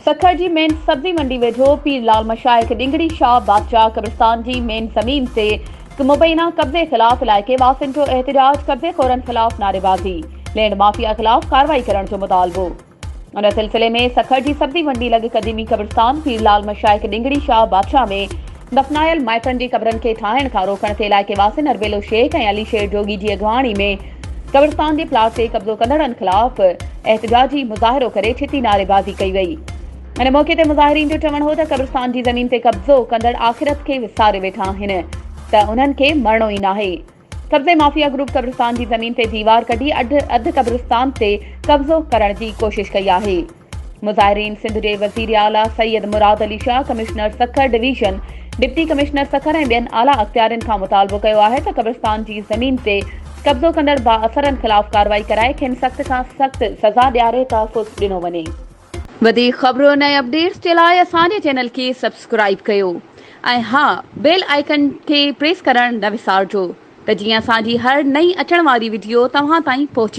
सखर जी main सब्जी मंडी वेझो पीरलाल मशाइख डिंगड़ी शाह बादशाह कब्रिस्तान जी मेन ज़मीन से मुबैना कब्जे खिलाफ इलाइके वासिन जो एहतजाज कब्जे खोरन खिलाफ नारेबाजी लैंड माफिया खिलाफ कार्रवाई करण जो मुतालबो। उन सिलसिले में सखर जी सब्जी मंडी लगे कदीमी कब्रिस्तान पीरलाल मशाइख डिंगड़ी शाह बादशाह में दफनायल माइटन की कब्रन के ठाहिण खां रोकण ते इलाइके वासिन अरबेलो शेख ऐं अली शेर जोगी जी अगवाणी में कब्रिस्तान के प्लाट से कब्जो कंदड़न खिलाफ एहतजाजी मुज़ाहिरो करे छिती नारेबाजी कई वई। इन मौके ते मुज़ाहिरीन जो चवण हो त कब्रिस्तान की ज़मीन ते कब्जो कंदड़ आख़िरत के विसारे वेठा आहिनि त उन्हनि खे मरणो ई नाहे। कब्जे माफिया ग्रुप कब्रिस्तान की ज़मीन ते दीवार कढी अध कब्रिस्तान ते कब्जो करण की कोशिश कई आहे। मुज़ाहिरीन सिंध के वज़ीर आला Syed Murad Ali Shah, commissioner Sukkur division, deputy commissioner Sukkur ऐं ॿियनि आला अख्तियारनि खां मुतालबो कयो आहे त कब्रिस्तान की ज़मीन ते कब्जो कंदड़ बाअसरनि खिलाफ कार्रवाई कराए खेनि सख़्त खां सख़्त सज़ा ॾियारे तहफ़ुज़ ॾिनो वञे। वधीक ख़बरूं ऐं अपडेट्स जे लाइ असांजे चैनल खे सब्सक्राइब कयो ऐं हा बेल आइकन खे प्रेस करण न विसारजो त जीअं असांजी हर नई अचण वारी वीडियो तव्हां ताईं पहुचे।